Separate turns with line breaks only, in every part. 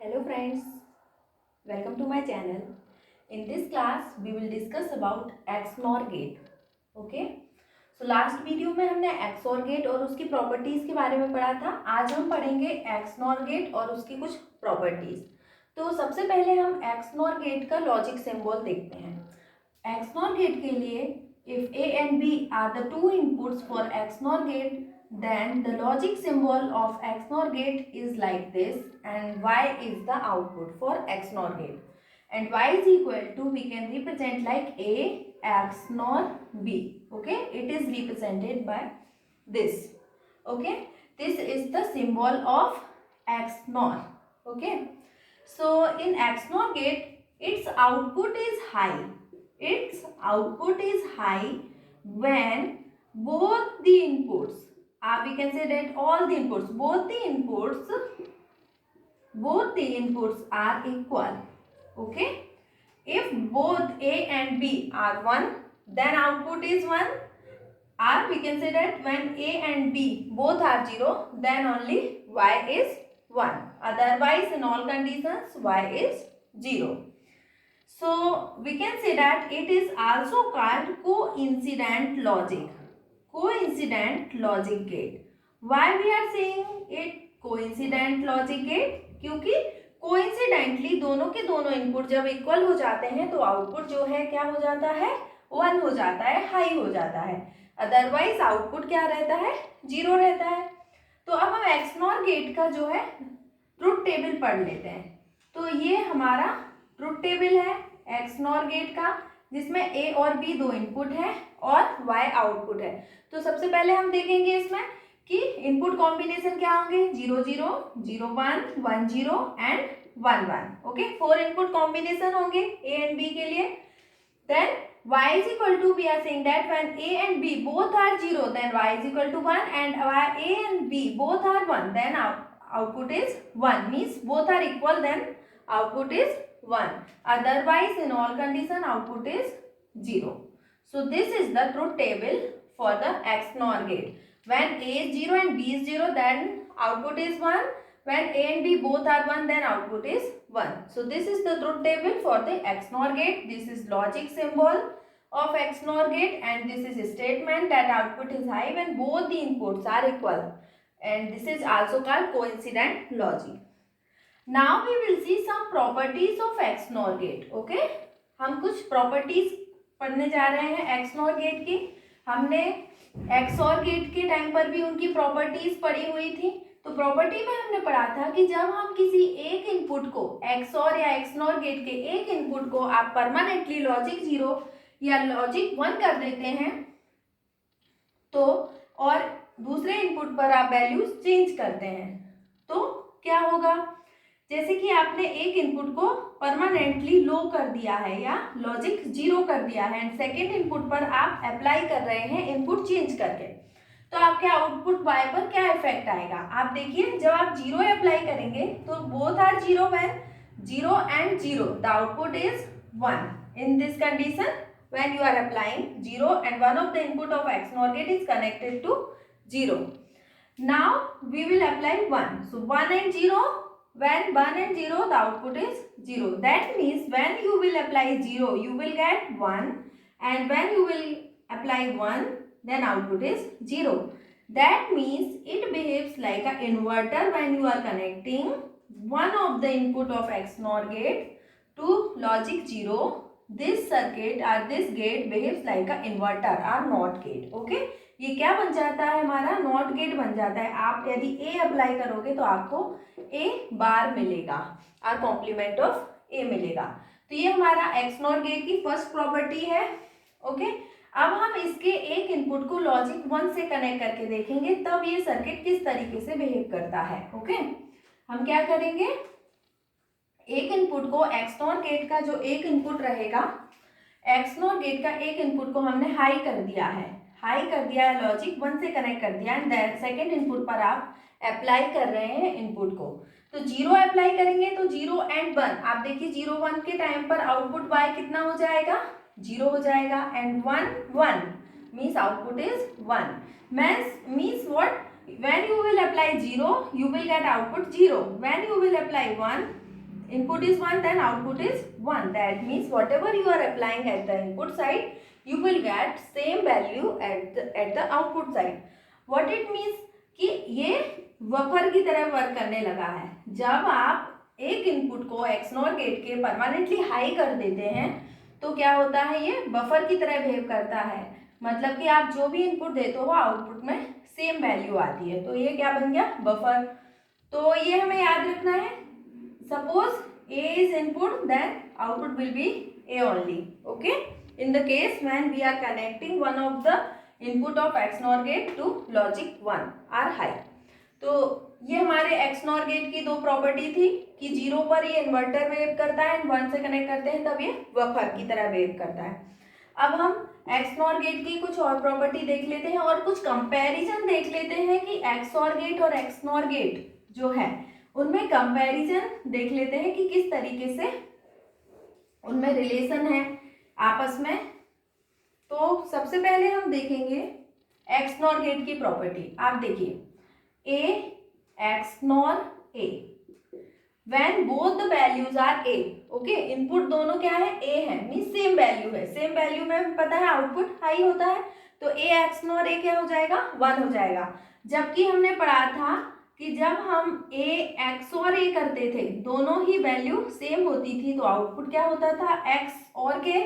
Hello friends, welcome to my channel. In this class we will discuss about XNOR gate. Okay? So last video में हमने XOR gate और उसकी properties के बारे में पढ़ा था. आज हम पढ़ेंगे XNOR गेट और उसकी कुछ प्रॉपर्टीज. तो सबसे पहले हम XNOR गेट का लॉजिक सिंबल देखते हैं. XNOR गेट के लिए if A and B are the two inputs for XNOR gate, then the logic symbol of XNOR gate is like this and Y is the output for XNOR gate. And Y is equal to, we can represent like A XNOR B. Okay, it is represented by this. Okay, this is the symbol of XNOR. Okay, so in XNOR gate, its output is high. Its output is high when both the inputs, we can say that all the inputs, both the inputs are equal. Okay, if both A and B are 1, then output is 1. Or we can say that when A and B both are 0, then only Y is 1. Otherwise, in all conditions, Y is 0. So we can say that it is also called coincident logic. Coincident logic gate. Why we are saying it coincident logic gate? क्योंकि coincidentally दोनों के दोनों input जब equal हो जाते हैं तो output जो है क्या हो जाता है, 1 हो जाता है, हाई हो जाता है. अदरवाइज आउटपुट क्या रहता है, 0 रहता है. तो अब हम XNOR गेट का जो है ट्रुथ टेबल पढ़ लेते हैं. तो ये हमारा ट्रुथ टेबल है XNOR गेट का, जिसमें A और B दो इनपुट है और Y आउटपुट है. तो सबसे पहले हम देखेंगे इसमें कि इनपुट कॉम्बिनेशन क्या होंगे, 0 0 0 1 1 0 एंड 1 1. ओके, 4 इनपुट कॉम्बिनेशन होंगे A एंड B के लिए. Then Y is equal to, we are saying that when A and B both are 0, then Y is equal to 1, and A and B both are 1, then output is 1. Means both are equal, then output is 1. Otherwise, in all condition, output is 0. So this is the truth table for the XNOR gate. When A is 0 and B is 0, then output is 1. When A and B both are 1, then output is 1. So this is the truth table for the XNOR gate. This is logic symbol of XNOR gate, and this is a statement that output is high when both the inputs are equal. And this is also called coincident logic. Now we will see some properties of XNOR gate. Okay, हम कुछ properties पढ़ने जा रहे हैं XNOR gate की. हमने XOR gate के time पर भी उनकी प्रॉपर्टीज पढ़ी हुई थी. तो प्रॉपर्टी में हमने पढ़ा था कि जब हम किसी एक इनपुट को XOR या XNOR गेट के एक इनपुट को आप परमानेंटली लॉजिक 0 या लॉजिक 1 कर देते हैं तो और दूसरे इनपुट पर आप वैल्यूज चेंज करते हैं तो क्या होगा, जैसे कि आपने एक इनपुट को परमानेंटली लो कर दिया है या लॉजिक 0 कर दिया है एंड सेकेंड इनपुट पर आप अप्लाई कर रहे हैं इनपुट चेंज करके, तो आपके आउटपुट Y पर क्या इफेक्ट आएगा. आप देखिए, जब आप 0 अप्लाई करेंगे तो both are 0 when 0 and 0 the output is 1. In this condition when you are applying 0 and one of the input of XNOR gate is connected to 0. Now we will apply 1. So 1 and 0, when 1 and 0 the output is 0. That means when you will apply 0 you will get 1, and when you will apply 1 then output is 0. That means it behaves like an inverter when you are connecting one of the input of XNOR gate to logic 0. This circuit or this gate behaves like an inverter or NOT gate. Okay, ये क्या बन जाता है, हमारा not gate बन जाता है. आप यदि A अप्लाई करोगे तो आपको A बार मिलेगा और कॉम्प्लीमेंट ऑफ A मिलेगा. तो ये हमारा XNOR गेट की फर्स्ट प्रॉपर्टी है. ओके, अब हम इसके एक इनपुट को लॉजिक 1 से कनेक्ट करके देखेंगे तब ये सर्किट किस तरीके से बिहेव करता है. ओके, हम क्या करेंगे, एक इनपुट को XNOR गेट का जो एक इनपुट रहेगा, XNOR गेट का एक इनपुट को हमने हाई कर दिया है, लॉजिक 1 से कनेक्ट कर दिया एंड सेकेंड इनपुट पर आप अप्लाई कर रहे हैं इनपुट को. तो 0 अप्लाई करेंगे तो 0 and 1, आप देखिए 0 1 के टाइम पर आउटपुट Y कितना हो जाएगा, 0 हो जाएगा, and 1 1 means output is 1. Means what, when you will apply 0 you will get output 0. When you will apply 1 input is 1, then output is 1. That means whatever you are applying at the input side, you will get same value at the output side. What it means कि ये buffer की तरह work करने लगा है. जब आप एक इनपुट को XNOR गेट के परमानेंटली हाई कर देते हैं तो क्या होता है, ये बफर की तरह बिहेव करता है. मतलब कि आप जो भी इनपुट देते हो आउटपुट में सेम वैल्यू आती है. तो ये क्या बन गया, बफर. तो ये हमें याद रखना है. Suppose A is input, then output will be A only. Okay. In the case when we are connecting one of the input of XNOR gate to logic 1 or high. तो ये हमारे XNOR गेट की दो property थी कि 0 पर ये inverter wave करता है, 1 से कनेक्ट करते हैं तब ये बफर की तरह वेव करता है. अब हम XNOR गेट की कुछ और प्रॉपर्टी देख लेते हैं और कुछ कंपैरिजन देख लेते हैं कि XOR गेट और XNOR गेट जो है उनमें कंपैरिजन देख लेते हैं कि किस तरीके से उनमें रिलेशन है आपस में. तो सबसे पहले हम देखेंगे XNOR गेट की प्रॉपर्टी. आप देखिए A XNOR A when both the values are A. Okay, input दोनों क्या है, A है, मीन सेम वैल्यू है. सेम वैल्यू में पता है आउटपुट हाई होता है, तो A XNOR A क्या हो जाएगा, 1 हो जाएगा. जबकि हमने पढ़ा था कि जब हम A XOR A करते थे दोनों ही वैल्यू सेम होती थी तो आउटपुट क्या होता था, XOR के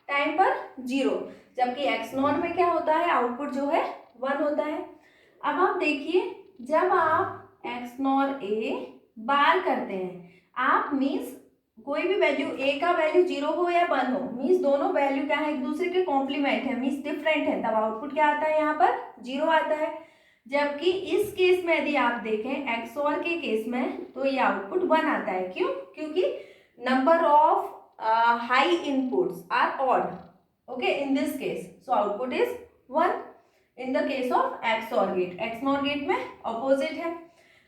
टाइम पर 0. जबकि XNOR में क्या होता है, आउटपुट जो है 1 होता है. अब आप देखिए जब आप XNOR A बार करते हैं, आप मीन्स कोई भी वैल्यू A का वैल्यू 0 हो या 1 हो, मीन्स दोनों वैल्यू क्या है, एक दूसरे के कॉम्प्लीमेंट है, मीन्स डिफरेंट है, तब आउटपुट क्या आता है, यहाँ पर 0 आता है. जबकि इस केस में यदि आप देखें XOR के केस में तो ये आउटपुट 1 आता है. क्यों, क्योंकि number of high inputs are odd. Okay, in this case so output is 1 in the case of XOR gate. XNOR gate में अपोजिट है,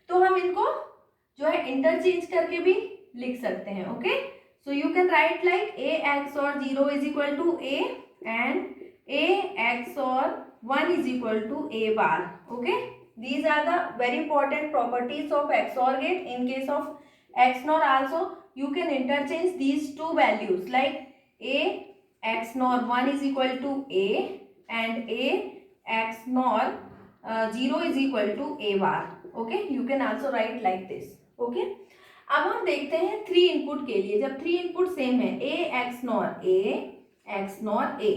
तो हम इनको जो है इंटरचेंज करके भी लिख सकते हैं. Okay, so you can write like A XOR 0 is equal to A and A XOR 1 is equal to A bar. Okay, these are the very important properties of XOR gate. In case of XNOR also you can interchange these two values like A XNOR 1 is equal to A and A XNOR 0 is equal to A bar. Okay, you can also write like this. Okay, अब हम देखते हैं 3 input के लिए. जब 3 input same है A XNOR A XNOR A,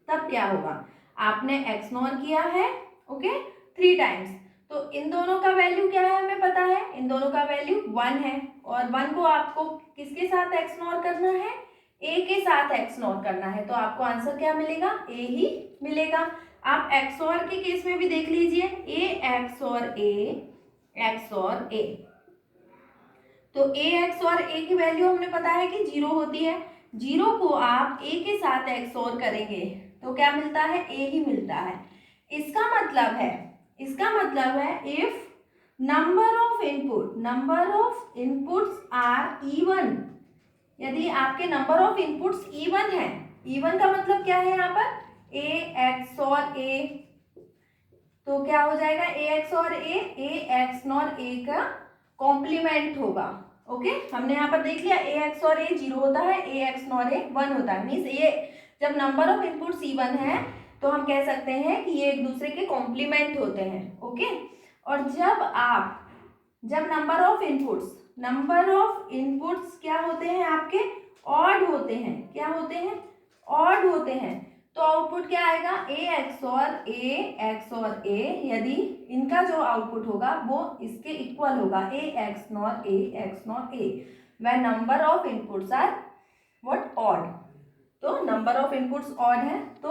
तब क्या होगा, आपने XNOR किया है ओके 3 टाइम्स, तो इन दोनों का वैल्यू क्या है हमें पता है, इन दोनों का वैल्यू 1 है और 1 को आपको किसके साथ XNOR करना है, A के साथ XNOR करना है. तो आपको आंसर क्या मिलेगा, A ही मिलेगा. आप XOR के केस में भी देख लीजिए A XOR A XOR A. तो A XOR A की वैल्यू हमने पता है कि 0 होती है. 0 को आप A के साथ XOR करेंगे तो क्या मिलता है, A ही मिलता है. इसका मतलब है if number of inputs are even, यदि आपके नंबर ऑफ इनपुट्स इवन है, इवन का मतलब क्या है यहाँ पर, A XOR A, तो क्या हो जाएगा A XOR A XNOR A का कॉम्प्लीमेंट होगा. ओके, हमने यहाँ पर देख लिया A XOR A 0 होता है, A XNOR A 1 होता है. मीन्स ये जब नंबर ऑफ इनपुट्स इवन है तो हम कह सकते हैं कि ये एक दूसरे के कॉम्प्लीमेंट होते हैं. ओके, और जब नंबर ऑफ इनपुट्स क्या होते हैं आपके, ऑड होते हैं. क्या होते हैं, ऑड होते हैं. तो आउटपुट क्या आएगा, A XOR A. यदि इनका जो आउटपुट होगा वो इसके इक्वल होगा A XNOR A when number of inputs are what, odd. तो नंबर ऑफ इनपुट्स ऑड है तो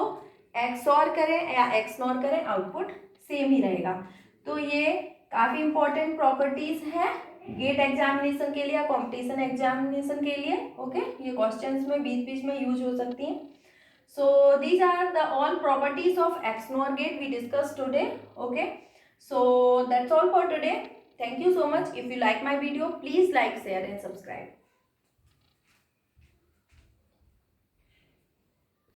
XOR करें या XNOR करें आउटपुट सेम ही रहेगा. तो ये काफ़ी इंपॉर्टेंट प्रॉपर्टीज है गेट एग्जामिनेशन के लिए या कॉम्पिटिशन एग्जामिनेशन के लिए. ओके, ये क्वेश्चंस में बीच में यूज हो सकती हैं. So these are the all properties of XNOR gate we discussed today. Okay, so that's all for today. Thank you so much. If you like my video, please like, share and subscribe.